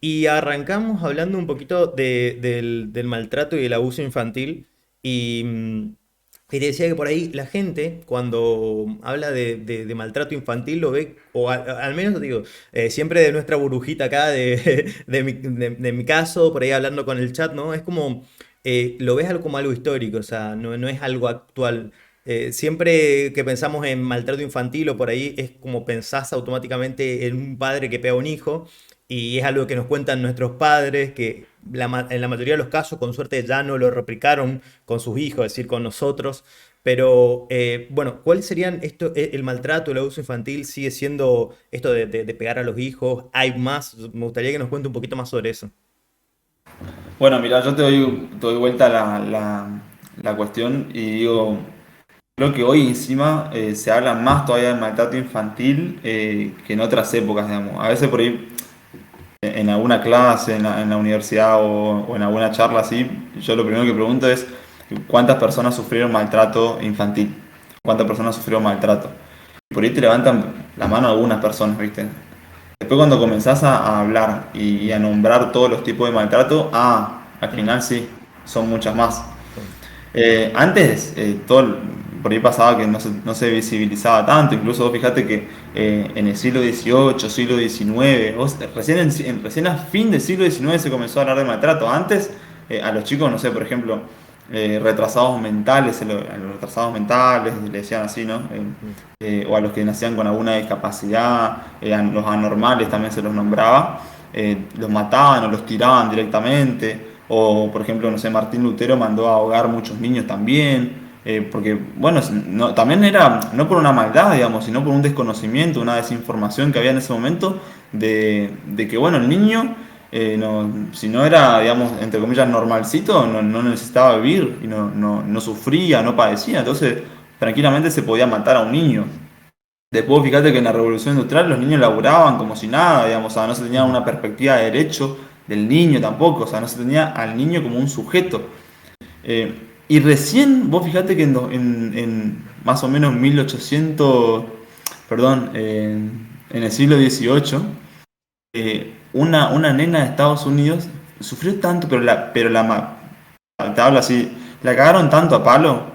Y arrancamos hablando un poquito del maltrato y el abuso infantil. Y, y te decía que por ahí la gente, cuando habla de maltrato infantil, lo ve, o al menos digo, siempre de nuestra burbujita acá, de mi caso, por ahí hablando con el chat, ¿no? Es como, lo ves como algo histórico, o sea, no es algo actual. Siempre que pensamos en maltrato infantil o por ahí es como pensás automáticamente en un padre que pega a un hijo y es algo que nos cuentan nuestros padres, que en la mayoría de los casos, con suerte, ya no lo replicaron con sus hijos, es decir, con nosotros. Pero bueno, ¿cuáles serían esto, el maltrato, el abuso infantil? ¿Sigue siendo esto de pegar a los hijos? ¿Hay más? Me gustaría que nos cuente un poquito más sobre eso. Bueno, mira, yo te doy vuelta la cuestión y digo, creo que hoy encima se habla más todavía del maltrato infantil que en otras épocas, digamos. A veces por ahí en alguna clase, en la universidad o en alguna charla así, yo lo primero que pregunto es ¿cuántas personas sufrieron maltrato infantil? ¿Cuántas personas sufrieron maltrato? Y por ahí te levantan la mano algunas personas, ¿viste? Después cuando comenzás a hablar y a nombrar todos los tipos de maltrato, al Mm, final sí, son muchas más. Antes, por ahí pasaba que no se visibilizaba tanto, incluso vos fijate que en el siglo XVIII, siglo XIX, recién a fin del siglo XIX se comenzó a hablar de maltrato. Antes, a los chicos, no sé, por ejemplo, retrasados mentales, a los retrasados mentales, le decían así, ¿no? mm. O a los que nacían con alguna discapacidad, a los anormales también se los nombraba, los mataban o los tiraban directamente. O, por ejemplo, no sé, Martín Lutero mandó a ahogar muchos niños también, porque, bueno, también era no por una maldad, digamos, sino por un desconocimiento, una desinformación que había en ese momento de que, bueno, el niño, si no era, digamos, entre comillas, normalcito, no necesitaba vivir y no sufría, no padecía, entonces tranquilamente se podía matar a un niño. Después, fíjate que en la Revolución Industrial los niños laburaban como si nada, digamos, o sea, no se tenía una perspectiva de derecho del niño tampoco, o sea, no se tenía al niño como un sujeto. Eh, y recién, vos fíjate que en más o menos 1800, perdón, en el siglo XVIII, una nena de Estados Unidos sufrió tanto, te hablo así, la cagaron tanto a palo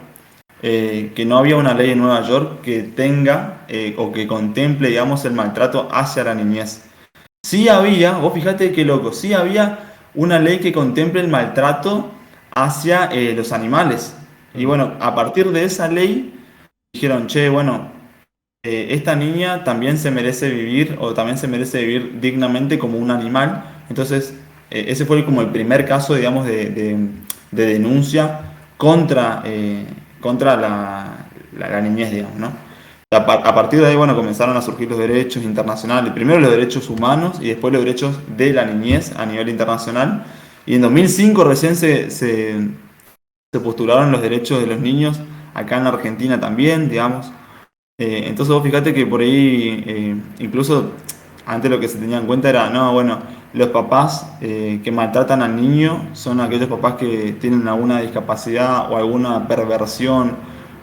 que no había una ley en Nueva York que tenga o que contemple, digamos, el maltrato hacia la niñez. Sí había, vos fíjate qué loco, sí había una ley que contemple el maltrato hacia los animales. Y Mm. bueno, a partir de esa ley dijeron, che, bueno, esta niña también se merece vivir o también se merece vivir dignamente como un animal. Entonces, ese fue como el primer caso, digamos, de denuncia contra la niñez, digamos, ¿no? A partir de ahí, bueno, comenzaron a surgir los derechos internacionales, primero los derechos humanos y después los derechos de la niñez a nivel internacional. Y en 2005 recién se postularon los derechos de los niños acá en la Argentina también, digamos. Entonces vos fíjate que por ahí, incluso antes lo que se tenía en cuenta era, no, bueno, los papás que maltratan al niño son aquellos papás que tienen alguna discapacidad o alguna perversión,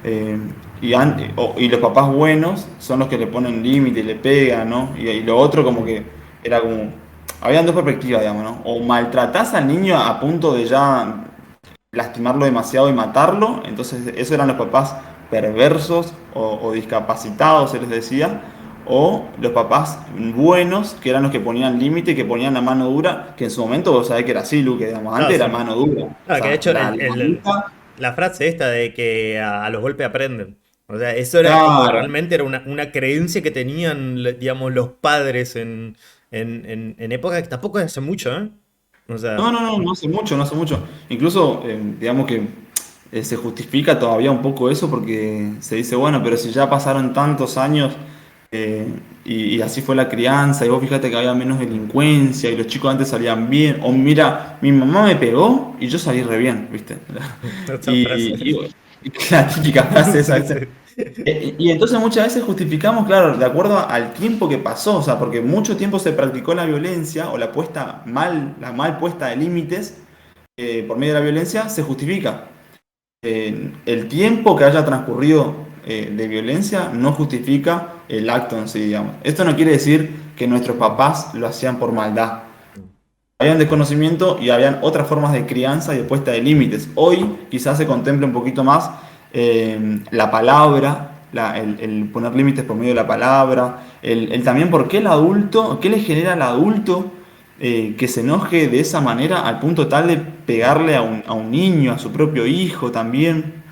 eh, y los papás buenos son los que le ponen límite y le pegan, ¿no? Y lo otro como que era como, habían dos perspectivas, digamos, ¿no? O maltratás al niño a punto de ya lastimarlo demasiado y matarlo. Entonces, esos eran los papás perversos o discapacitados, se les decía. O los papás buenos, que eran los que ponían límite, que ponían la mano dura, que en su momento vos sabés que era así, Lu, que digamos, Claro, antes era sí. mano dura. O Ah, que de sea, hecho la manita, la frase esta de que a los golpes aprenden. O sea, eso era como claro. realmente era una creencia que tenían, digamos, los padres en época que tampoco es hace mucho, ¿eh? O sea, No hace mucho, no hace mucho. Incluso, digamos que se justifica todavía un poco eso porque se dice, bueno, pero si ya pasaron tantos años eh, y así fue la crianza, y vos fíjate que había menos delincuencia y los chicos antes salían bien, o mira, mi mamá me pegó y yo salí re bien, ¿viste? esta frase. Y la típica frase esa, Sí, ¿viste? sí. Y entonces muchas veces justificamos, claro, de acuerdo al tiempo que pasó, o sea, porque mucho tiempo se practicó la violencia o la mal puesta de límites por medio de la violencia, se justifica. El tiempo que haya transcurrido de violencia no justifica el acto en sí, digamos. Esto no quiere decir que nuestros papás lo hacían por maldad. había un desconocimiento y habían otras formas de crianza y de puesta de límites. Hoy quizás se contemple un poquito más la palabra, el poner límites por medio de la palabra, el también por qué el adulto, qué le genera al adulto que se enoje de esa manera al punto tal de pegarle a un niño, a su propio hijo también.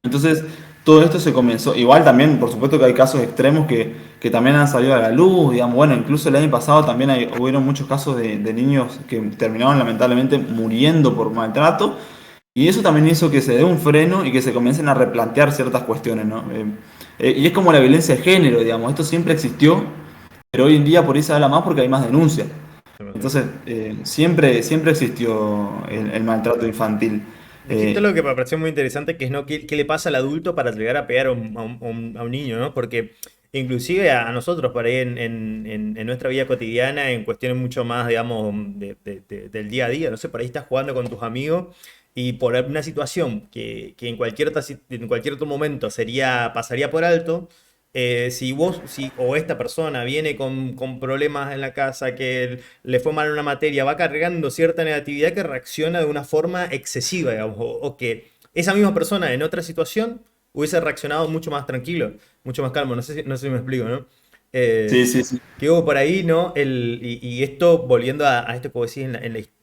Entonces, todo esto se comenzó. Igual también, por supuesto que hay casos extremos que también han salido a la luz, digamos. Bueno, incluso el año pasado también hubieron muchos casos de niños que terminaron lamentablemente muriendo por maltrato. Y eso también hizo que se dé un freno y que se comiencen a replantear ciertas cuestiones, ¿no? Y es como la violencia de género, digamos. Esto siempre existió, pero hoy en día por ahí se habla más porque hay más denuncias. Entonces, siempre existió el maltrato infantil. Dijiste lo Eh, que me pareció muy interesante, que es ¿no? ¿Qué le pasa al adulto para llegar a pegar a un niño, ¿no? Porque inclusive a nosotros por ahí en nuestra vida cotidiana, en cuestiones mucho más, digamos, del día a día, no sé, por ahí estás jugando con tus amigos y por una situación que en cualquier otro momento pasaría por alto, si o esta persona viene con problemas en la casa, que le fue mal en una materia, va cargando cierta negatividad que reacciona de una forma excesiva, digamos, o que esa misma persona en otra situación hubiese reaccionado mucho más tranquilo, mucho más calmo, no sé si me explico, ¿no? sí, Eh, sí, sí. que hubo por ahí, ¿no? Y esto, volviendo a esto que vos decís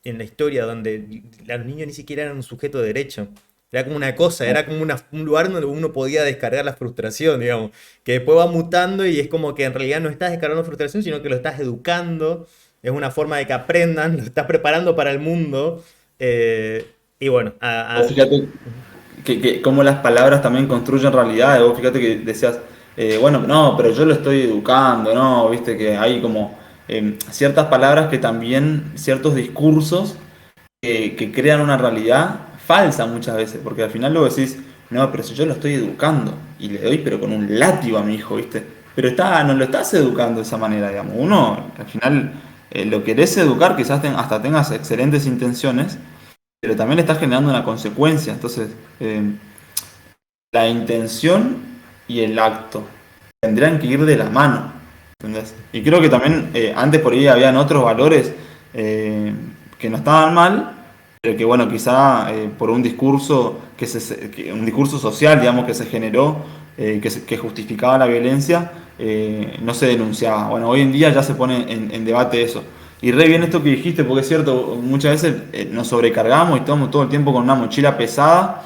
en la historia, donde los niños ni siquiera eran un sujeto de derecho. Era como una cosa, era como un lugar donde uno podía descargar la frustración, digamos, que después va mutando y es como que en realidad no estás descargando frustración, sino que lo estás educando, es una forma de que aprendan, lo estás preparando para el mundo. Y bueno, O fíjate que cómo las palabras también construyen realidades. Vos fíjate que decías, bueno, no, pero yo lo estoy educando, ¿no? Viste que hay como ciertas palabras que también, ciertos discursos que crean una realidad falsa muchas veces, porque al final luego decís, no, pero si yo lo estoy educando y le doy pero con un látigo a mi hijo, ¿viste? Pero no lo estás educando de esa manera, digamos. Uno, al final, lo querés educar, quizás hasta tengas excelentes intenciones, pero también le estás generando una consecuencia. Entonces, eh, la intención y el acto tendrían que ir de la mano. ¿Entendés? Y creo que también antes por ahí habían otros valores eh, que no estaban mal, pero que bueno, quizá por un discurso un discurso social, digamos, que se generó, que justificaba la violencia, no se denunciaba. Bueno, hoy en día ya se pone en debate eso. Y re bien esto que dijiste, porque es cierto, muchas veces nos sobrecargamos y estamos todo el tiempo con una mochila pesada.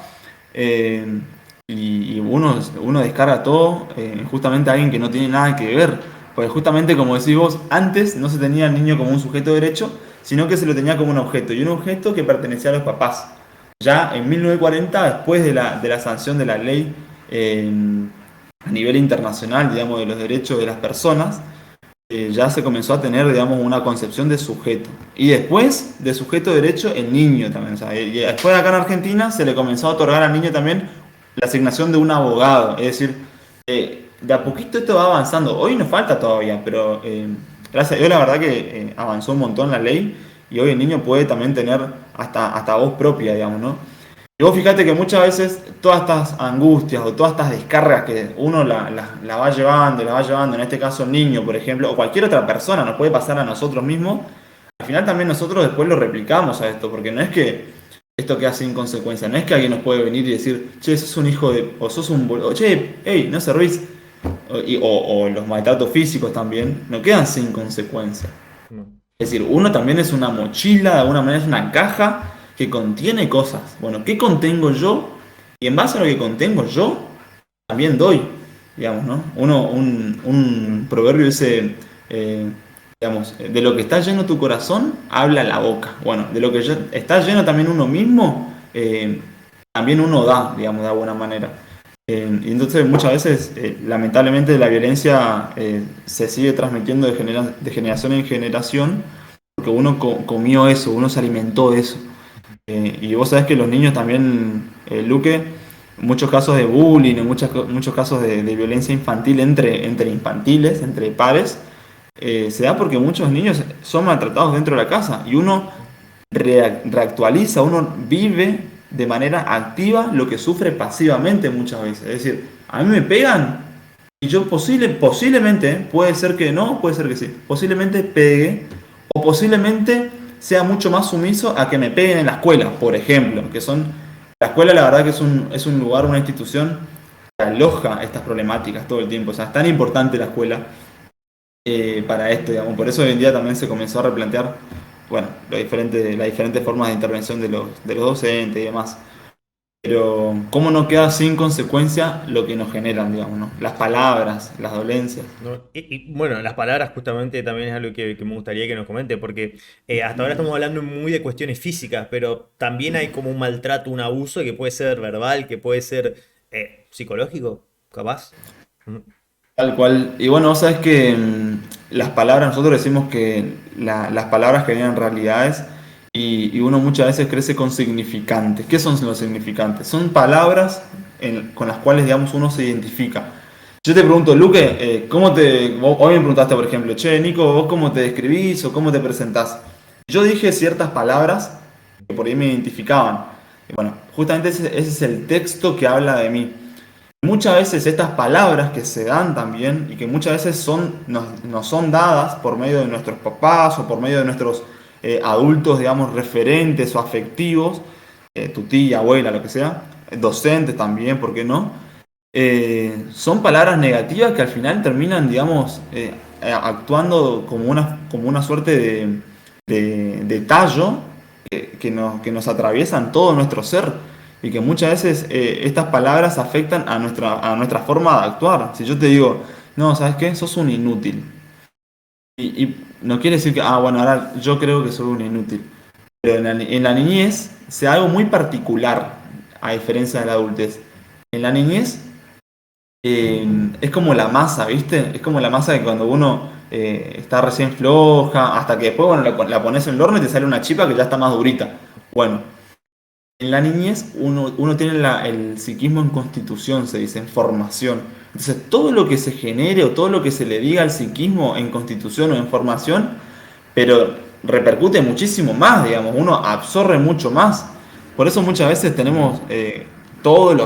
eh, y uno descarga todo justamente a alguien que no tiene nada que ver. Porque justamente como decís vos, antes no se tenía al niño como un sujeto de derecho, sino que se lo tenía como un objeto, y un objeto que pertenecía a los papás. Ya en 1940, después de la sanción de la ley a nivel internacional, digamos, de los derechos de las personas, ya se comenzó a tener, digamos, una concepción de sujeto. Y después de sujeto de derecho, el niño también. O sea, y después acá en Argentina se le comenzó a otorgar al niño también la asignación de un abogado. Es decir, de a poquito esto va avanzando. Hoy nos falta todavía, pero gracias a Dios la verdad que avanzó un montón la ley y hoy el niño puede también tener hasta voz propia, digamos, ¿no? Y vos fíjate que muchas veces todas estas angustias o todas estas descargas que uno la va llevando, en este caso el niño, por ejemplo, o cualquier otra persona, nos puede pasar a nosotros mismos, al final también nosotros después lo replicamos a esto, porque no es que esto queda sin consecuencia, no es que alguien nos puede venir y decir, che, sos un hijo de, o sos un boludo, che, hey, no servís, o los maltratos físicos también, no quedan sin consecuencia. no. Es decir, uno también es una mochila, de alguna manera es una caja que contiene cosas. Bueno, ¿qué contengo yo? Y en base a lo que contengo yo, también doy, digamos, ¿no? Un proverbio dice, digamos, de lo que está lleno tu corazón, habla la boca. Bueno, de lo que está lleno también uno mismo, también uno da, digamos, de alguna manera. Y entonces muchas veces, lamentablemente, la violencia se sigue transmitiendo de generación en generación, porque uno comió eso, uno se alimentó de eso. Y vos sabés que los niños también, Luque, muchos casos de bullying, muchos casos de violencia infantil entre infantiles, entre pares, se da porque muchos niños son maltratados dentro de la casa y uno reactualiza, uno vive de manera activa lo que sufre pasivamente muchas veces. Es decir, a mí me pegan y yo posiblemente, puede ser que no, puede ser que sí, posiblemente pegue o posiblemente sea mucho más sumiso a que me peguen en la escuela, por ejemplo, la escuela la verdad que es un lugar, una institución que aloja estas problemáticas todo el tiempo, o sea, es tan importante la escuela para esto, digamos, por eso hoy en día también se comenzó a replantear, bueno, las diferentes formas de intervención de los docentes y demás. Pero, ¿cómo no queda sin consecuencia lo que nos generan, digamos, ¿no? Las palabras, las dolencias. ¿No? Bueno, las palabras justamente también es algo que me gustaría que nos comente, porque hasta ahora estamos hablando muy de cuestiones físicas, pero también hay como un maltrato, un abuso que puede ser verbal, que puede ser psicológico, capaz. Mm. Tal cual. Y bueno, vos sabés que las palabras, nosotros decimos que las palabras generan realidades y uno muchas veces crece con significantes. ¿Qué son los significantes? Son palabras con las cuales, digamos, uno se identifica. Yo te pregunto, Luque, hoy me preguntaste, por ejemplo, che, Nico, ¿vos cómo te describís o cómo te presentás? Yo dije ciertas palabras que por ahí me identificaban. Y bueno, justamente ese es el texto que habla de mí. Muchas veces estas palabras que se dan también y que muchas veces nos son dadas por medio de nuestros papás o por medio de nuestros adultos, digamos, referentes o afectivos, tu tía, abuela, lo que sea, docentes también, ¿por qué no? Son palabras negativas que al final terminan, digamos, actuando como una suerte de tallo que nos atraviesan todo nuestro ser y que muchas veces estas palabras afectan a nuestra forma de actuar. Si yo te digo, no, ¿sabes qué? Sos un inútil. Y no quiere decir que, bueno, ahora yo creo que soy un inútil. Pero en la niñez se da algo muy particular, a diferencia de la adultez. En la niñez es como la masa, ¿viste? Es como la masa que cuando uno está recién floja, hasta que después, bueno, la pones en el horno y te sale una chipa que ya está más durita. Bueno, en la niñez uno tiene el psiquismo en constitución, se dice, en formación. Entonces, todo lo que se genere o todo lo que se le diga al psiquismo en constitución o en formación, pero repercute muchísimo más, digamos, uno absorbe mucho más. Por eso muchas veces tenemos todos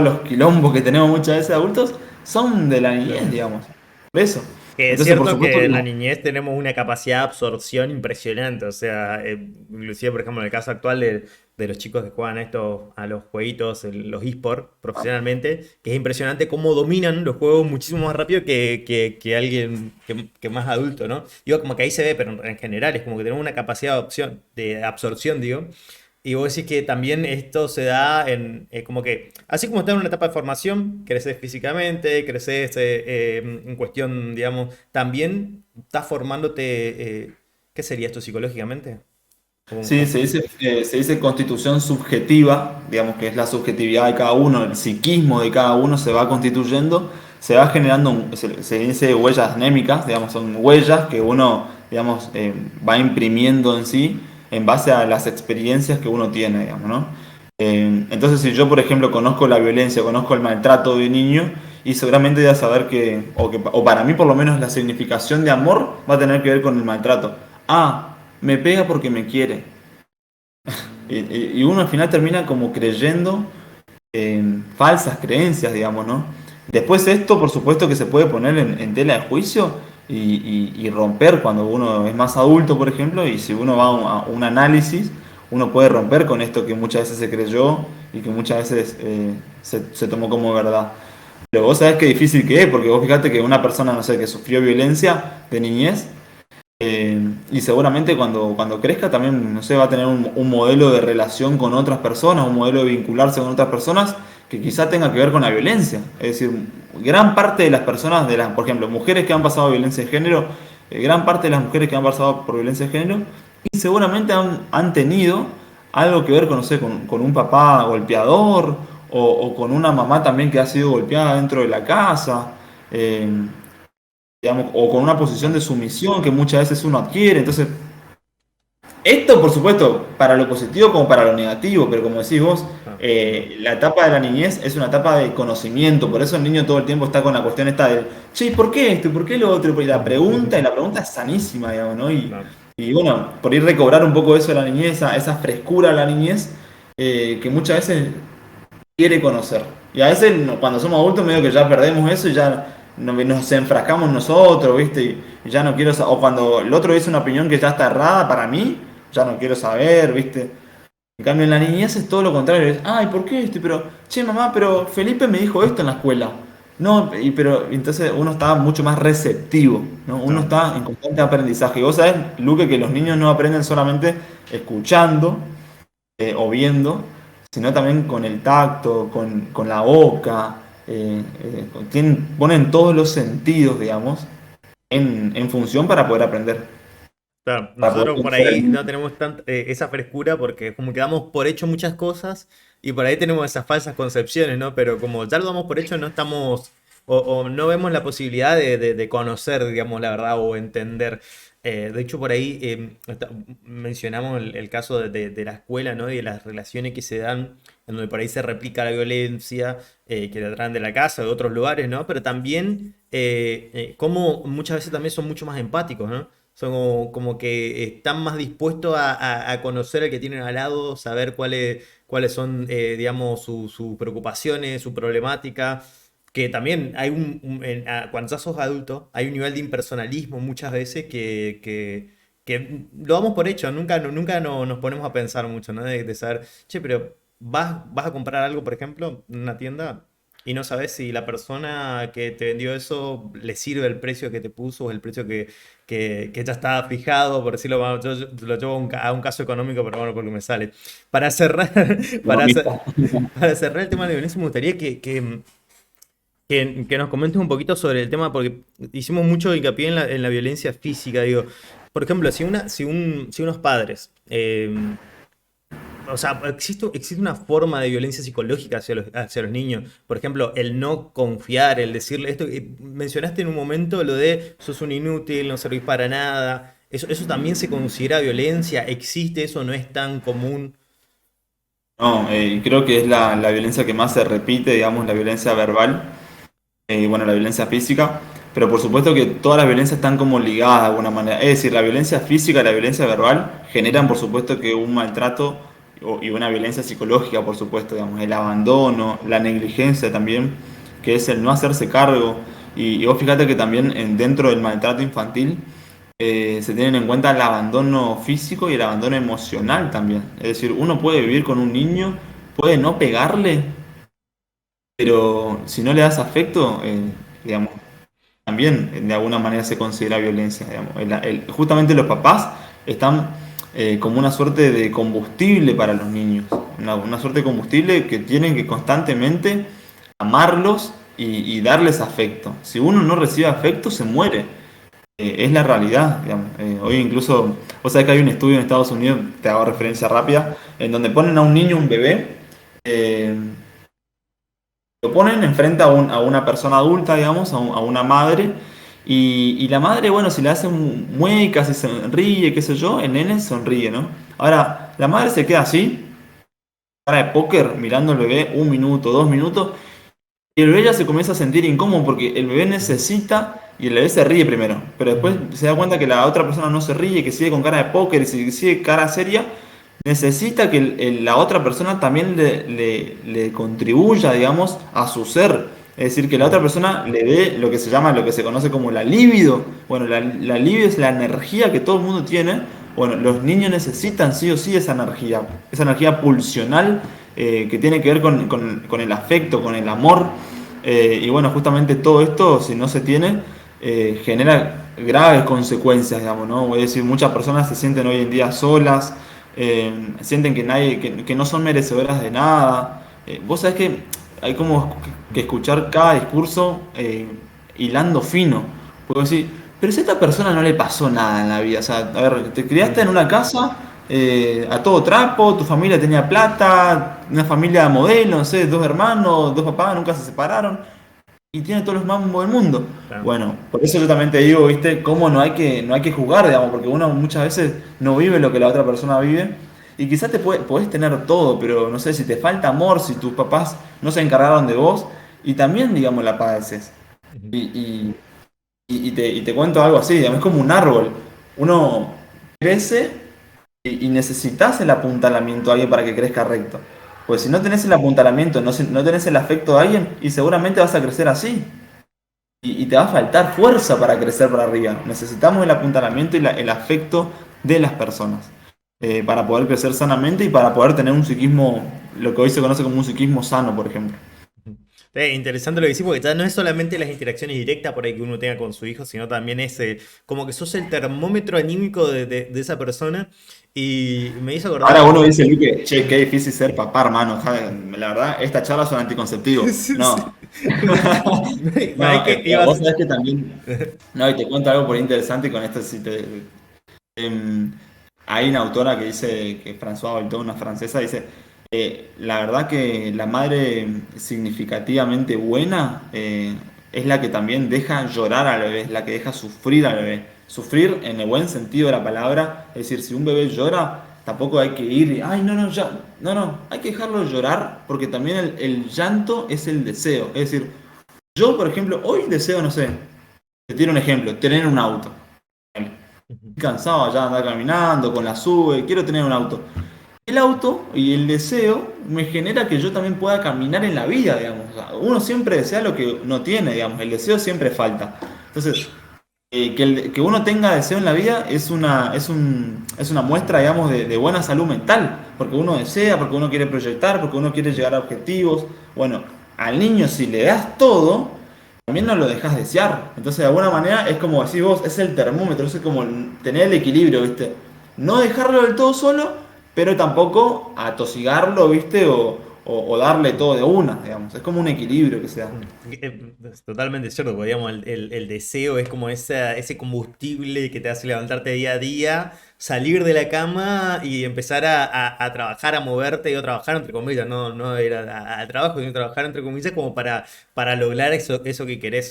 los quilombos que tenemos muchas veces adultos son de la niñez, Claro. digamos. Por eso. Que es Entonces, por cierto supuesto que que en la niñez tenemos una capacidad de absorción impresionante, o sea, inclusive por ejemplo en el caso actual de los chicos que juegan a los jueguitos, los eSports profesionalmente, que es impresionante cómo dominan los juegos muchísimo más rápido que alguien que más adulto, ¿no? Digo, como que ahí se ve, pero en general es como que tenemos una capacidad de absorción, digo. Y vos decís que también esto se da en, como que, así como estás en una etapa de formación, creces físicamente, creces en cuestión, digamos, también estás formándote, ¿qué sería esto psicológicamente? sí, se dice constitución subjetiva, digamos que es la subjetividad de cada uno, el psiquismo de cada uno se va constituyendo, se va generando, se dice huellas anémicas, digamos, son huellas que uno, digamos, va imprimiendo en sí en base a las experiencias que uno tiene, digamos, ¿no? Entonces, si yo, por ejemplo, conozco la violencia, conozco el maltrato de un niño, y seguramente voy a saber o para mí por lo menos la significación de amor va a tener que ver con el maltrato. Me pega porque me quiere. Y uno al final termina como creyendo en falsas creencias, digamos, ¿no? Después esto, por supuesto, que se puede poner en tela de juicio y romper cuando uno es más adulto, por ejemplo, y si uno va a un análisis, uno puede romper con esto que muchas veces se creyó y que muchas veces se tomó como verdad. Pero vos sabés qué difícil que es, porque vos fíjate que una persona, no sé, que sufrió violencia de niñez, y seguramente cuando crezca también, no sé, va a tener un modelo de relación con otras personas, un modelo de vincularse con otras personas que quizá tenga que ver con la violencia. Es decir, gran parte de las personas, por ejemplo, mujeres que han pasado violencia de género, gran parte de las mujeres que han pasado por violencia de género, y seguramente han tenido algo que ver con, no sé, con un papá golpeador o con una mamá también que ha sido golpeada dentro de la casa. eh, digamos, o con una posición de sumisión que muchas veces uno adquiere. Entonces, esto, por supuesto, para lo positivo como para lo negativo, pero como decís vos, Ah, la etapa de la niñez es una etapa de conocimiento, por eso el niño todo el tiempo está con la cuestión esta del, che, ¿por qué esto? ¿Por qué lo otro? Y la pregunta es sanísima, digamos, ¿no? claro. Y bueno, por ir recobrar un poco eso de la niñez, esa frescura de la niñez, que muchas veces quiere conocer. Y a veces cuando somos adultos medio que ya perdemos eso y ya nos enfrascamos nosotros, ¿viste? Y ya no quiero, o cuando el otro dice una opinión que ya está errada para mí, ya no quiero saber, ¿viste? En cambio, en la niñez es todo lo contrario. Es, ay, ¿por qué esto? Pero, che, mamá, pero Felipe me dijo esto en la escuela. No, pero entonces uno está mucho más receptivo, ¿no? Uno Claro. está en constante aprendizaje. Y vos sabés, Luque, que los niños no aprenden solamente escuchando o viendo, sino también con el tacto, con la boca. Ponen todos los sentidos, digamos, en función para poder aprender, Claro, para poder nosotros por conocer el ahí no mundo. tenemos esa frescura porque como que damos por hecho muchas cosas y por ahí tenemos esas falsas concepciones, ¿no? Pero como ya lo damos por hecho, no estamos o no vemos la posibilidad de conocer, digamos, la verdad o entender. De hecho, por ahí mencionamos el caso de la escuela, ¿no? Y de las relaciones que se dan, en donde por ahí se replica la violencia que la traen de la casa, de otros lugares, ¿no? Pero también como muchas veces también son mucho más empáticos, ¿no? Son como que están más dispuestos a conocer al que tienen al lado, saber cuáles son, digamos, sus preocupaciones, su problemática. Que también hay cuando ya sos adulto, hay un nivel de impersonalismo muchas veces que lo damos por hecho, nunca nos ponemos a pensar mucho, ¿no? De saber, che, pero vas a comprar algo, por ejemplo, en una tienda y no sabes si la persona que te vendió eso le sirve el precio que te puso o el precio que ya estaba fijado, por decirlo, bueno, yo lo llevo a un caso económico, pero bueno, porque me sale. Para cerrar, para, cer- Economista. para cerrar el tema de la violencia, me gustaría que nos comentes un poquito sobre el tema, porque hicimos mucho hincapié en la violencia física, digo. Por ejemplo, si unos padres o sea, existe una forma de violencia psicológica hacia los niños. Por ejemplo, el no confiar, el decirle esto. Mencionaste en un momento lo de sos un inútil, no servís para nada. Eso también se considera violencia. ¿Existe eso? ¿No es tan común? No, y creo que es la violencia que más se repite, digamos, la violencia verbal, bueno, la violencia física, pero por supuesto que todas las violencias están como ligadas de alguna manera. Es decir, la violencia física y la violencia verbal generan, por supuesto, que un maltrato y una violencia psicológica, por supuesto, digamos, el abandono, la negligencia también, que es el no hacerse cargo. Y vos fíjate que también dentro del maltrato infantil se tienen en cuenta el abandono físico y el abandono emocional también. Es decir, uno puede vivir con un niño, puede no pegarle, pero si no le das afecto, digamos, también de alguna manera se considera violencia. Digamos. Justamente los papás están como una suerte de combustible para los niños, una suerte de combustible que tienen que constantemente amarlos y darles afecto. Si uno no recibe afecto, se muere. Es la realidad, digamos. Hoy incluso, vos sabés que hay un estudio en Estados Unidos, te hago referencia rápida, en donde ponen a un niño, un bebé, eh, lo ponen enfrente a una persona adulta, digamos, a una madre, y la madre, bueno, si le hacen muecas, si se ríe, qué sé yo, el nene sonríe, ¿no? Ahora, la madre se queda así, cara de póker, mirando al bebé 1 minuto, 2 minutos, y el bebé ya se comienza a sentir incómodo porque el bebé necesita y el bebé se ríe primero, pero después Ujú. se da cuenta que la otra persona no se ríe, que sigue con cara de póker y sigue cara seria, necesita que la otra persona también le contribuya, digamos, a su ser. Es decir, que la otra Ujú. persona le dé lo que se llama, lo que se conoce como la libido. Bueno, la libido es la energía que todo el mundo tiene. Bueno, los niños necesitan sí o sí esa energía pulsional que tiene que ver con el afecto, con el amor. Y bueno, justamente todo esto, si no se tiene, genera graves consecuencias, digamos, ¿no? Voy a decir, muchas personas se sienten hoy en día solas, sienten que no son merecedoras de nada. Vos sabés que hay como que escuchar cada discurso hilando fino. Puedo decir, pero si a esta persona no le pasó nada en la vida, o sea, a ver, te criaste en Ujú. una casa a todo trapo, tu familia tenía plata, una familia modelo, no sé, 2 hermanos, 2 papás, nunca se separaron y tiene todos los mambos del mundo. Claro. Bueno, por eso yo también te digo, ¿viste? Cómo no hay que jugar, digamos, porque uno muchas veces no vive lo que la otra persona vive. Y quizás podés tener todo, pero no sé, si te falta amor, si tus papás no se encargaron de vos, y también, digamos, la padeces. Ujú. Y, y, y te cuento algo así, digamos, es como un árbol. Uno crece y necesitas el apuntalamiento de alguien para que crezca recto. Pues si no tenés el apuntalamiento, no tenés el afecto de alguien, y seguramente vas a crecer así y te va a faltar fuerza para crecer para arriba. Necesitamos el apuntalamiento y el afecto de las personas. para poder crecer sanamente y para poder tener un psiquismo, lo que hoy se conoce como un psiquismo sano, por ejemplo. Interesante lo que decís, porque ya no es solamente las interacciones directas por ahí que uno tenga con su hijo, sino también es como que sos el termómetro anímico de esa persona. Y me hizo acordar Ahora algo. uno dice, Luque, che, qué difícil ser papá, hermano. La verdad, esta charla es un anticonceptivo. Sí, sí. No, Para no, que vos ibas. sabés que también, no, y te cuento algo por interesante y con esto, si te, em, hay una autora que dice, que Françoise Volton, una francesa, dice, la verdad que la madre significativamente buena es la que también deja llorar al bebé, es la que deja sufrir al bebé. Sufrir en el buen sentido de la palabra, es decir, si un bebé llora, tampoco hay que ir y, ay, no, no, ya, no, no, hay que dejarlo llorar porque también el llanto es el deseo. Es decir, yo, por ejemplo, hoy deseo, no sé, te tiro un ejemplo, tener un auto cansado ya de andar caminando, con la sube, quiero tener un auto. El auto y el deseo me genera que yo también pueda caminar en la vida, digamos. O sea, uno siempre desea lo que no tiene, digamos. El deseo siempre falta. Entonces, que uno tenga deseo en la vida es una muestra, digamos, de buena salud mental. Porque uno desea, porque uno quiere proyectar, porque uno quiere llegar a objetivos. Bueno, al niño si le das todo, también no lo dejas desear. Entonces, de alguna manera, es como decís vos, es el termómetro, es como tener el equilibrio, ¿viste? No dejarlo del todo solo, pero tampoco atosigarlo, ¿viste? O darle todo de una, digamos. Es como un equilibrio que se da. Es totalmente cierto, porque, digamos, el deseo es como ese combustible que te hace levantarte día a día, salir de la cama y empezar a trabajar, a moverte, digo trabajar entre comillas, no ir al trabajo, sino trabajar entre comillas como para lograr eso que querés.